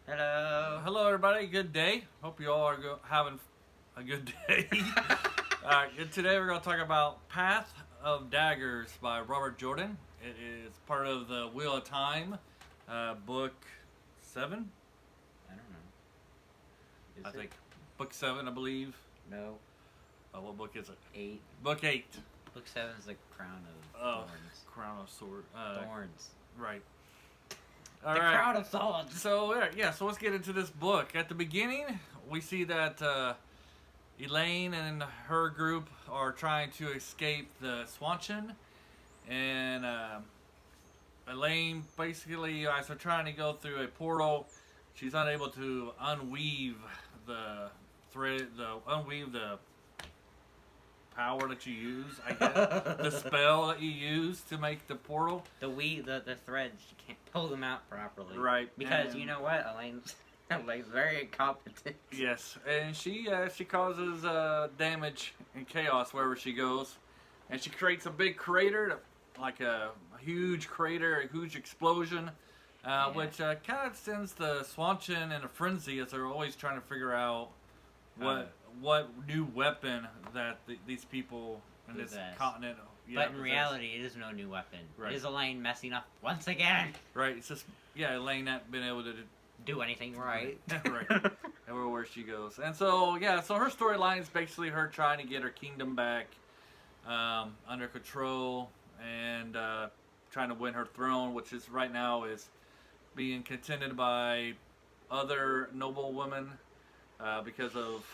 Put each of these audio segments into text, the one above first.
Hello. Hello, everybody. Good day. Hope you all are having a good day. Today we're going to talk about Path of Daggers by Robert Jordan. It is part of the Wheel of Time, book 7. I don't know. I think book 7, I believe. No. What book is it? 8. Book 8. Book 7 is the Crown of Thorns. Crown of Sword. Thorns. Right. The All right. Crown of Thorns. So so let's get into this book. At the beginning, we see that Elaine and her group are trying to escape the Swanchan, and Elaine basically, as they're trying to go through a portal, she's unable to unweave the thread, unweave the power that you use, I guess, the spell that you use to make the portal. The threads, you can't pull them out properly. Right. Because and, you know what? Elaine's very incompetent. Yes, and she causes damage and chaos wherever she goes, and she creates a big crater, like a huge crater, a huge explosion, which kind of sends the Swanchan in a frenzy as they're always trying to figure out what new weapon that these people in this continent. But in reality, it is no new weapon. Right. It is Elaine messing up once again. Right. It's just Elaine not being able to do anything right. Right. Everywhere she goes. And so, so her storyline is basically her trying to get her kingdom back under control and trying to win her throne, which is right now is being contended by other noble women because of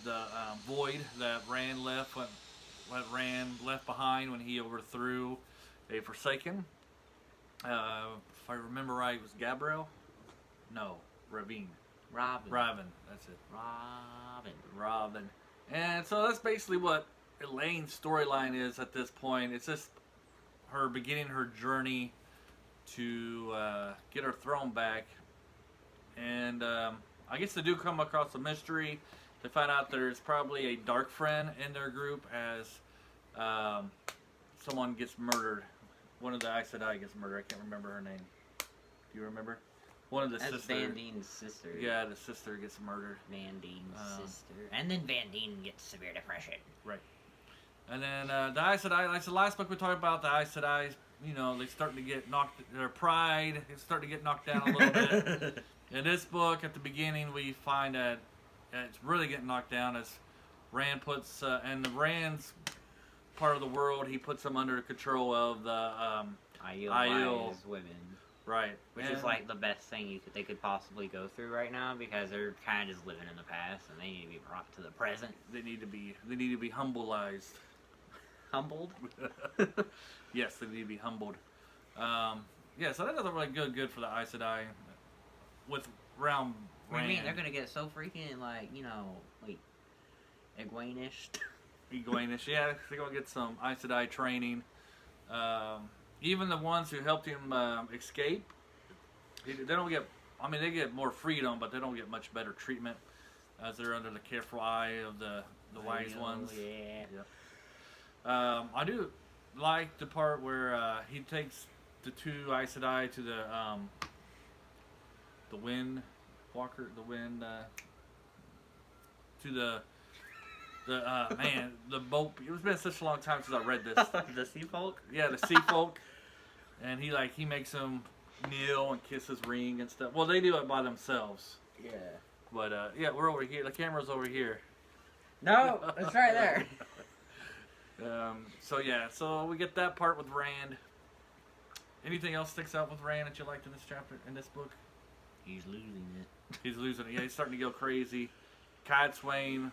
the void that Rand left behind when he overthrew a Forsaken. If I remember right, it was Gabriel. No, Robin, that's it. Robin. And so that's basically what Elaine's storyline is at this point. It's just her beginning her journey to get her throne back. And I guess they do come across a mystery. They find out there's probably a dark friend in their group as someone gets murdered. One of the Aes Sedai gets murdered. I can't remember her name. Do you remember? One of the sisters. That's Vandine's sister. Yeah, the sister gets murdered. Vandine's sister. And then Vandine gets severe depression. Right. And then the Aes Sedai, like the last book we talked about, the Aes Sedai, they starting to get their pride is starting to get knocked down a little bit. In this book, at the beginning, we find that it's really getting knocked down as Rand puts, and the Rand's part of the world, he puts them under control of the Aiel women. Right. Which is like the best thing they could possibly go through right now because they're kind of just living in the past and they need to be brought to the present. They need to be humbleized. Humbled? Yes, they need to be humbled. So that doesn't really good for the Aes Sedai with round. What do you mean? They're gonna get so freaking Egwene-ish. Egwene-ish, yeah. They're gonna get some Aes Sedai training. Even the ones who helped him escape, they don't get. I mean, they get more freedom, but they don't get much better treatment as they're under the careful eye of the wise ones. Yeah. I do like the part where he takes the two Aes Sedai to the Wind Walker, to the boat. It's been such a long time since I read this. The sea folk? Yeah, the sea folk. And he makes them kneel and kiss his ring and stuff. Well, they do it by themselves. Yeah. But we're over here. The camera's over here. No, it's right there. So we get that part with Rand. Anything else sticks out with Rand that you liked in this chapter, in this book? He's losing it. He's losing it. Yeah, he's starting to go crazy. Cadsuane.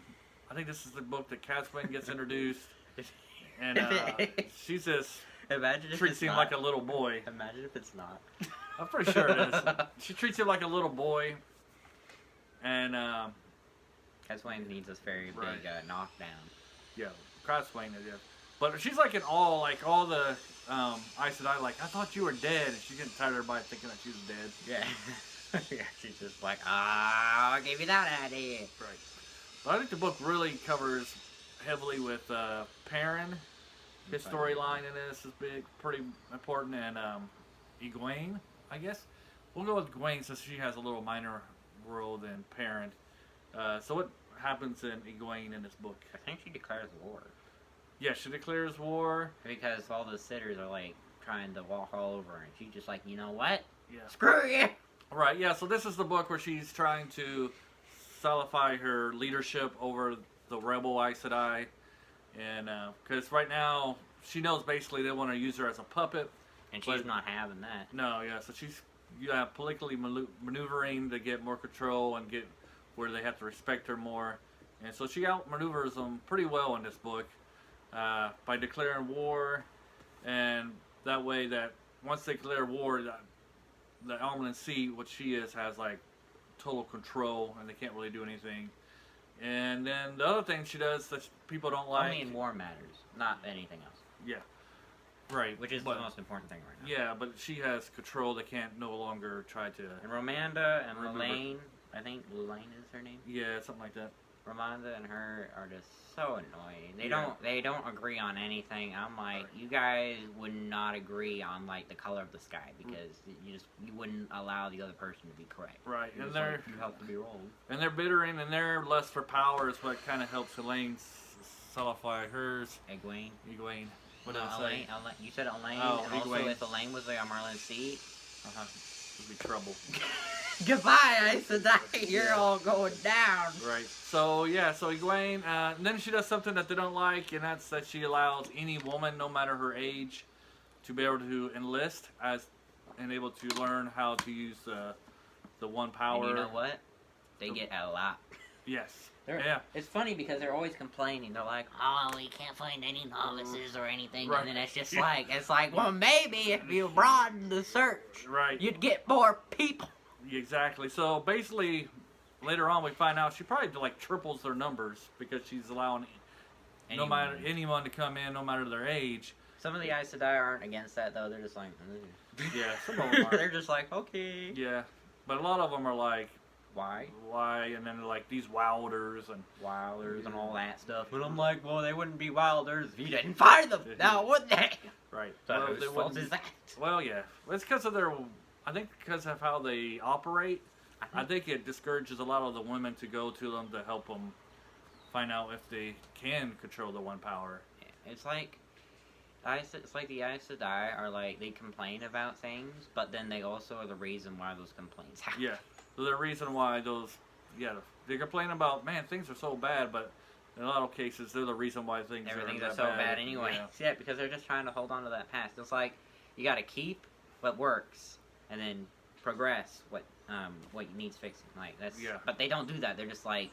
I think this is the book that Cadsuane gets introduced. And she just treats him like a little boy. Imagine if it's not. I'm pretty sure it is. She treats him like a little boy. And Cadsuane needs this very big knockdown. Yeah, Cadsuane is, yeah. But she's like in awe, like all the Aes Sedai, like, I thought you were dead. And she's getting tired of everybody thinking that she was dead. Yeah. Yeah, she's just like, I gave you that idea. Right. But I think the book really covers heavily with Perrin. His storyline in this is pretty important, and Egwene, I guess. we'll go with Gwen since she has a little minor role than Parent. So what happens in Egwene in this book? I think she declares war. Yeah, she declares war. Because all the sitters are, like, trying to walk all over her. And she's just like, you know what? Yeah. Screw you! Right, yeah, so this is the book where she's trying to solidify her leadership over the rebel Aes Sedai. And, because right now, she knows basically they want to use her as a puppet. And she's not having that. No, yeah, so she's politically maneuvering to get more control and get where they have to respect her more. And so she outmaneuvers them pretty well in this book by declaring war. And that way that once they declare war, the Almond Sea, what she is, has like total control and they can't really do anything. And then the other thing she does that people don't like... Only in war matters, not anything else. Yeah. Right. Which is the most important thing right now. Yeah, but she has control. They can't no longer try to... And Romanda and Lelaine, I think Lelaine is her name? Yeah, something like that. Romanda and her are just so annoying. They don't agree on anything. I'm like, you guys would not agree on like the color of the sky because you wouldn't allow the other person to be correct. Right, You're and like, you have to be wrong. And they're bittering, and their lust for power is what kind of helps Elaine solidify hers. Egwene. What did I say? Elaine. You said Elaine. Oh, and Egwene. also if Elaine was there on Merlin's seat. It'd be trouble. Goodbye, Aes Sedai. You're all going down. Right. So yeah. So Egwene. And then she does something that they don't like, and that's that she allows any woman, no matter her age, to be able to enlist and able to learn how to use the one power. And you know what? They get a lot. Yes. Yeah. It's funny because they're always complaining. They're like, oh, we can't find any novices or anything. Right. And then it's just like, well, maybe if you broaden the search, right, you'd get more people. Exactly. So basically, later on we find out she probably like triples their numbers because she's allowing anyone to come in, no matter their age. Some of the Aes Sedai aren't against that though. They're just like, yeah, some of them are. They're just like, okay. Yeah, but a lot of them are like, why? And then they're like these wilders and all that stuff. And I'm like, well, they wouldn't be wilders if you didn't find them. Now would they? Right. So whose fault is that? Well, yeah, it's because of their. I think because of how they operate. I think it discourages a lot of the women to go to them to help them find out if they can control the one power. Yeah, it's like the Aes Sedai are like, they complain about things, but then they also are the reason why those complaints happen. Yeah, they're the reason why they complain about, man, things are so bad, but in a lot of cases, they're the reason why everything are so bad anyway. Yeah, because they're just trying to hold on to that past. It's like, you gotta keep what works, and then progress what needs fixing. Like, that's, but they don't do that. They're just like,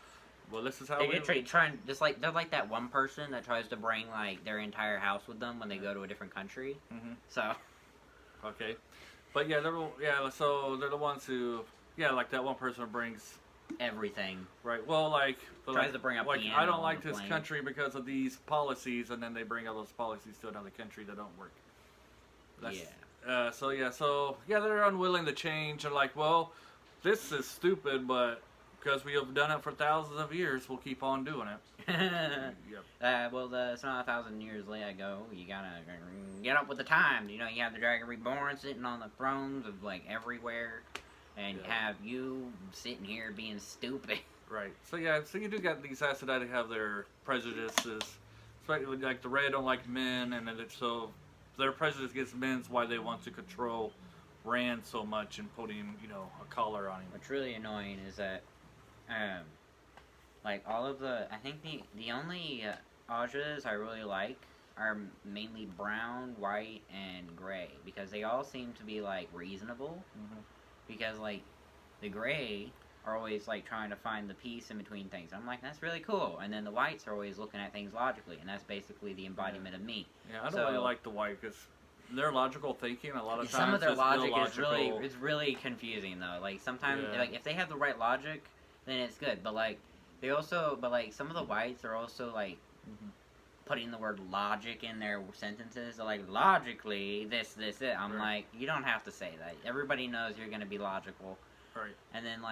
well, this is how they're like that one person that tries to bring like their entire house with them when they go to a different country. Mm-hmm. So, okay, but so they're the ones who, like that one person who brings everything. Right. Well, tries to bring up like I don't like this country because of these policies, and then they bring all those policies to another country that don't work. They're unwilling to change. They're like, well, this is stupid, but because we have done it for thousands of years, we'll keep on doing it. Yep. It's not 1,000 years ago. You gotta get up with the times. You know, you have the Dragon Reborn sitting on the thrones of like everywhere, and you have you sitting here being stupid. Right. So you do got these Aes Sedai that have their prejudices. Especially like the Red don't like men, and so their prejudice against men is why they want to control Rand so much and putting, a collar on him. What's really annoying is that, all of I think the only Ajas I really like are mainly brown, white, and gray, because they all seem to be, reasonable, because, the gray are always, trying to find the peace in between things. I'm like, that's really cool. And then the whites are always looking at things logically, and that's basically the embodiment of me. Yeah, I don't really like the white, because their logical thinking, a lot of times, some of their logic is really confusing, though. Sometimes, if they have the right logic, then it's good. But, some of the whites are also, putting the word logic in their sentences. They're like, logically, this, it. I'm like, you don't have to say that. Everybody knows you're going to be logical. Right. And then,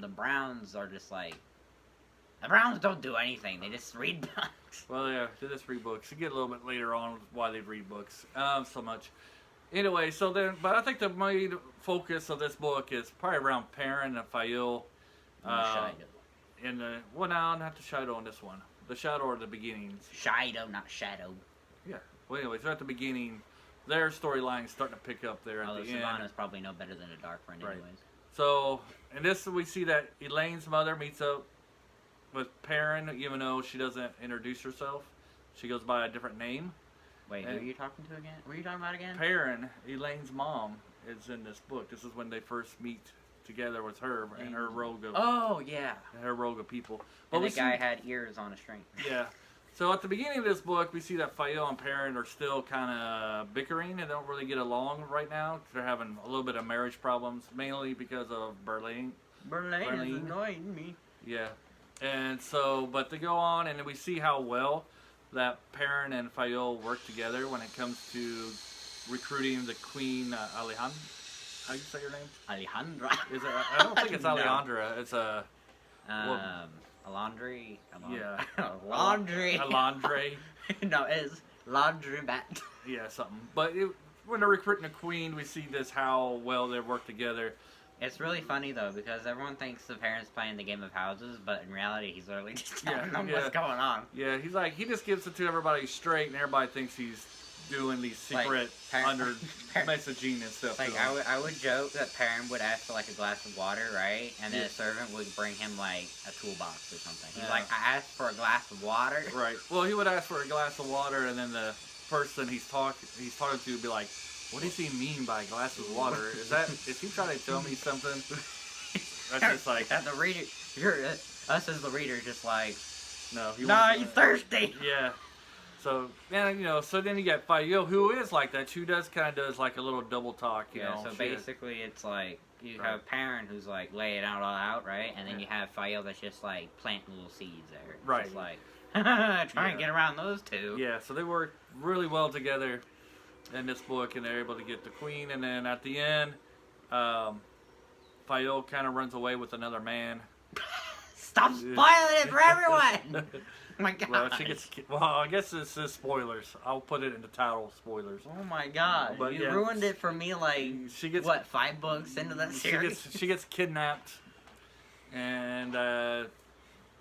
the Browns are just the Browns don't do anything. They just read books. Well, yeah, they just read books. You get a little bit later on why they read books so much. Anyway, so then, but I think the main focus of this book is probably around Perrin and Fael. Shido. In the, well, no, not the Shadow on this one. The Shadow are the beginnings. Shido, not Shadow. Yeah. Well, anyways, they're at the beginning. Their storyline's starting to pick up there at the end. Savannah's probably no better than a Dark Friend, anyways. Right. So, in this, we see that Elaine's mother meets up with Perrin, even though she doesn't introduce herself. She goes by a different name. Wait, who are you talking to again? Who are you talking about again? Perrin, Elaine's mom, is in this book. This is when they first meet together with her and her rogue of... Oh, yeah. Her rogue of people. And the guy had ears on a string. Yeah. So at the beginning of this book, we see that Fael and Perrin are still kind of bickering and don't really get along right now. They're having a little bit of marriage problems, mainly because of Berlin. Berlin is annoying me. Yeah. And so, but they go on, and we see how well that Perrin and Fael work together when it comes to recruiting the Queen Alejandra. How do you say her name? Alejandra. Is it? I don't think it's Alejandra. It's a... Laundry. Yeah. Laundry. A laundry. No, it's laundromat. Yeah, something. But when they're recruiting a queen, we see this how well they work together. It's really funny though because everyone thinks the parents playing the game of houses, but in reality, he's literally just telling them what's going on. Yeah, he's like he just gives it to everybody straight, and everybody thinks he's doing these secret under messaging and stuff. Like I would joke that Perrin would ask for like a glass of water, right? And then a servant would bring him like a toolbox or something. He's like, I asked for a glass of water. Right. Well, he would ask for a glass of water, and then the person he's talking to would be like, "What does he mean by a glass of water? Is he trying to tell me something?" That's just like and the reader, us as the reader, just like, no, he's thirsty. Yeah. So, yeah, so then you got Fael, who is like that. Who kind of does like a little double talk, you know. So basically it's like, you have Perrin who's like laying it all out, right? And then you have Fael that's just like planting little seeds there. Right. Just like, try and get around those two. Yeah, so they work really well together in this book, and they're able to get the queen. And then at the end, Fael kind of runs away with another man. Stop spoiling it for everyone! Oh my god. Well, I guess this is spoilers. I'll put it in the title, spoilers. Oh my god. But you ruined it for me like, 5 books into that series? She gets kidnapped, and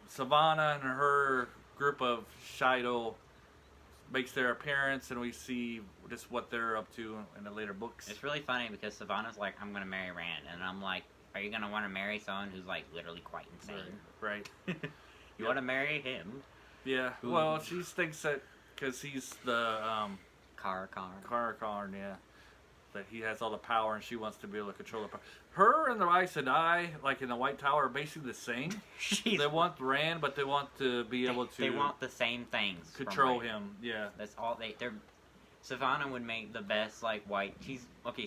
Savannah and her group of Shido makes their appearance, and we see just what they're up to in the later books. It's really funny because Savannah's like, I'm going to marry Rand, and I'm like, are you going to want to marry someone who's like literally quite insane? Right. You want to marry him? Yeah. Ooh. Well, she thinks that because he's the Karakarn, yeah, that he has all the power, and she wants to be able to control the power. Her and the Aes Sedai, like in the White Tower, are basically the same. They want Rand, but they want to be able to. They want the same things. Control him. Yeah. That's all they're. Savannah would make the best like white.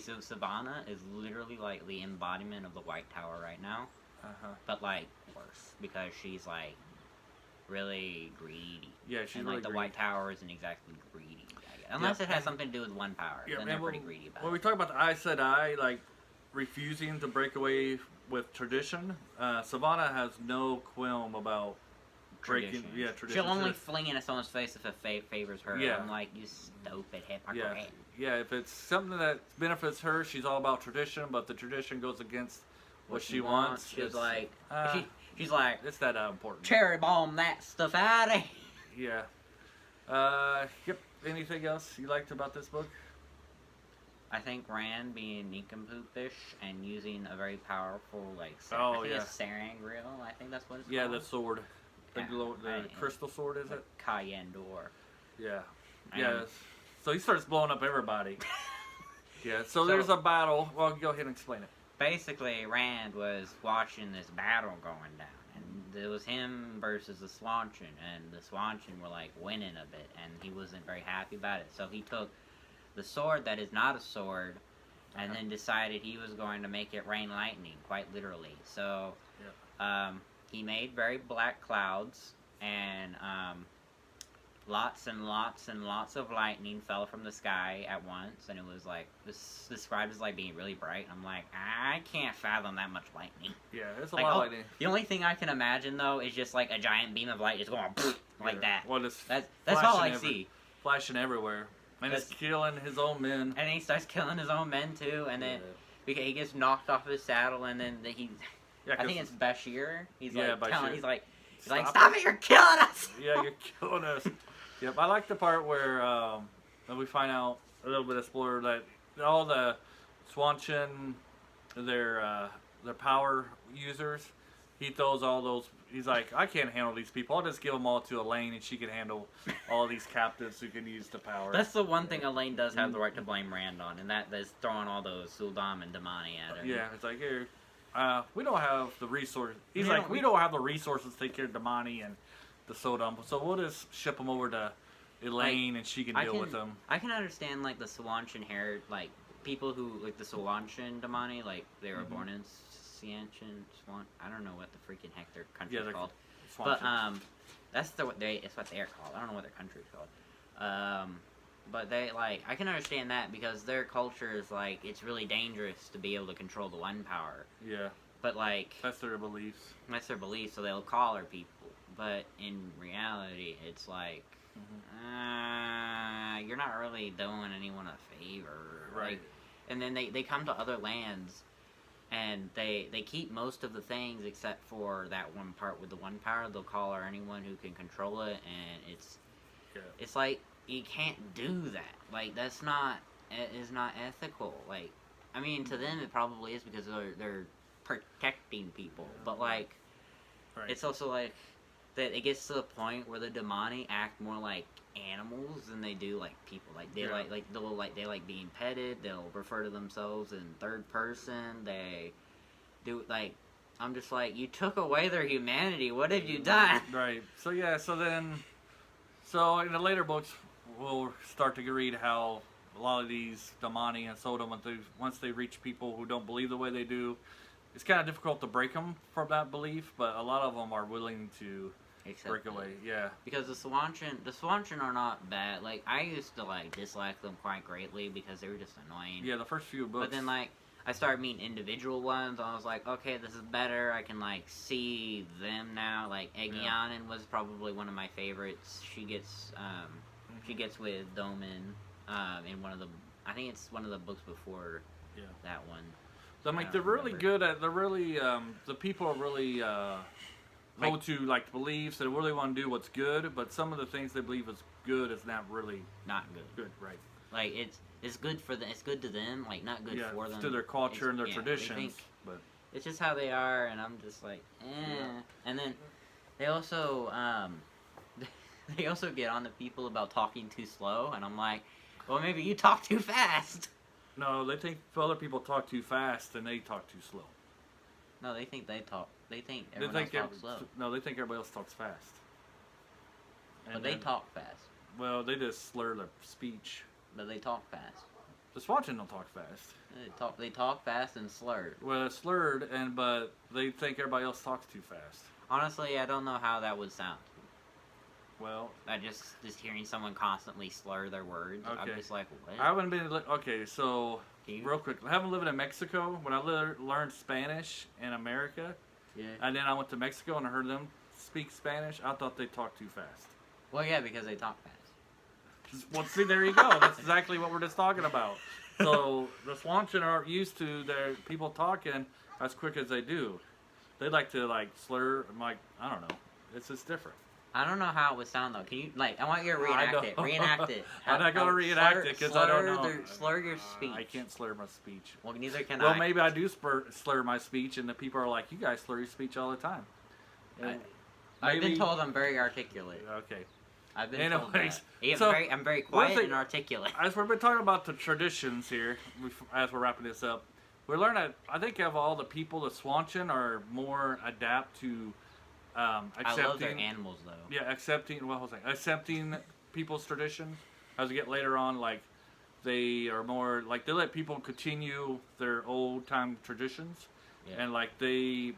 So Savannah is literally like the embodiment of the White Tower right now. But like worse because she's like really greedy. Yeah, she's and really like the greedy. White Tower isn't exactly greedy, I guess. Unless it has something to do with one power. Then they're pretty greedy about it. When we talk about the Aes Sedai, like refusing to break away with tradition, Savannah has no qualm about breaking. Yeah, tradition. She'll only fling it at someone's face if it favors her. Yeah. I'm like, you stupid hypocrite. Yeah, if it's something that benefits her, she's all about tradition, but the tradition goes against what she wants. She's like, she's like, it's that important. Cherry bomb that stuff out of here. Yeah. Yep. Anything else you liked about this book? I think Rand being nincompoopish and using a very powerful, like, Sarangrill. I think that's what it's called. Yeah, the sword. The crystal sword, is it? Cayenne door. Yeah. Yeah. So he starts blowing up everybody. Yeah, so there's a battle. Well, go ahead and explain it. Basically, Rand was watching this battle going down, and it was him versus the Swanchin, and the Swanchin were, like, winning a bit, and he wasn't very happy about it. So he took the sword that is not a sword, and then decided he was going to make it rain lightning, quite literally. So, he made very black clouds, and, lots and lots and lots of lightning fell from the sky at once, and it was like, this described as like being really bright. I'm like, I can't fathom that much lightning. Yeah, it's a lot of lightning. The only thing I can imagine though is just like a giant beam of light just going like that. Well, that's all I see. Flashing everywhere. And he's killing his own men. And he starts killing his own men too, and then because he gets knocked off his saddle, and then I think it's Bashir. He's like telling, he's like, stop it! You're killing us. Yeah, you're killing us. Yep, I like the part where we find out a little bit of spoiler that all the Swanchan, their power users, he throws all those. He's like, I can't handle these people. I'll just give them all to Elaine, and she can handle all these captives who can use the power. That's the one thing Elaine does have the right to blame Rand on, and that's throwing all those Suldam and Damani at her. Yeah, it's like, here, we don't have the resources. He's like, we don't have the resources to take care of Damani and the Suldam, so we'll just ship them over to Elaine, and she can deal with them. I can understand, like, the Swanchan people who, like, the Swanchan Damani, like, they were born in Swan. I don't know what the freaking heck their country's called. But that's what they're called. I don't know what their country's called. But they I can understand that because their culture is it's really dangerous to be able to control the one power. Yeah. But that's their beliefs. That's their beliefs, so they'll collar people. But in reality, it's you're not really doing anyone a favor. Right. And then they come to other lands. And they keep most of the things except for that one part with the one power. They'll collar anyone who can control it, and it's like you can't do that. That's not ethical. I mean, to them it probably is because they're protecting people, but it's also that it gets to the point where the Damani act more like animals than they do like people. They like being petted. They'll refer to themselves in third person. They do I'm just you took away their humanity. What have you done? Right. So in the later books we'll start to read how a lot of these Damani and Sodom, once they reach people who don't believe the way they do, it's kind of difficult to break them from that belief. But a lot of them are willing to break away, yeah. Because the Swanchan are not bad. I used to dislike them quite greatly because they were just annoying. Yeah, the first few books. But then I started meeting individual ones. I was like, okay, this is better. I can see them now. Egyanin was probably one of my favorites. She gets with Doman in one of the. I think it's one of the books before that one. So, I mean, they're really good at. They're really the people are really. Hold to beliefs. They really want to do what's good, but some of the things they believe is good is not really good. Good, right? It's good for them. It's good to them. Not good for them. To their culture and their traditions. But it's just how they are, and I'm just eh. Yeah. And then they also get on the people about talking too slow, and I'm like, well, maybe you talk too fast. No, they think other people talk too fast, and they talk too slow. No, they think they talk. They think everyone else talks slow. No, they think everybody else talks fast. But they talk fast. Well, they just slur their speech. But they talk fast. The Swanchan don't talk fast. They talk fast and slurred. Well, it's slurred, but they think everybody else talks too fast. Honestly, I don't know how that would sound. Well, I just hearing someone constantly slur their words. Okay. I'm just like, what? I haven't been. Okay, so real quick, I haven't lived in Mexico. When I learned Spanish in America, and then I went to Mexico and I heard them speak Spanish, I thought they talked too fast. Well, yeah, because they talk fast. Well, see, there you go. That's exactly what we're just talking about. So the Swanchan aren't used to their people talking as quick as they do. They like to slur. I don't know. It's just different. I don't know how it would sound though. Can you I want you to reenact it. Reenact it. I'm not gonna reenact it because I don't know. Slur your speech. I can't slur my speech. Well, neither can I. Well, maybe I do slur my speech, and the people are like, "You guys slur your speech all the time." I've been told I'm very articulate. Okay. I've been told that. I'm very quiet and articulate. As we've been talking about the traditions here, as we're wrapping this up, we learned that I think of all the people, the Swanchan are more adapt to. Accepting, I love their animals though. Yeah, accepting people's traditions. As we get later on, they are more they let people continue their old time traditions, and they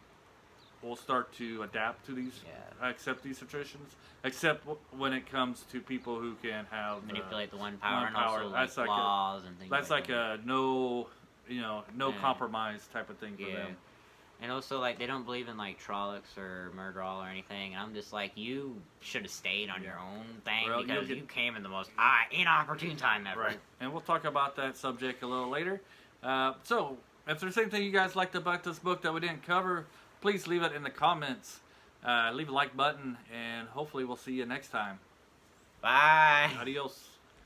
will start to adapt to these, accept these traditions. Except when it comes to people who can have manipulate the one power and also that's laws and things. That's a no compromise type of thing for them. And also, like, they don't believe in, like, Trollocs or Murdral or anything. And I'm just like, you should have stayed on your own thing because you came in the most inopportune time ever. Right. And we'll talk about that subject a little later. So, if there's anything you guys liked about this book that we didn't cover, please leave it in the comments. Leave a like button, and hopefully we'll see you next time. Bye. Adios.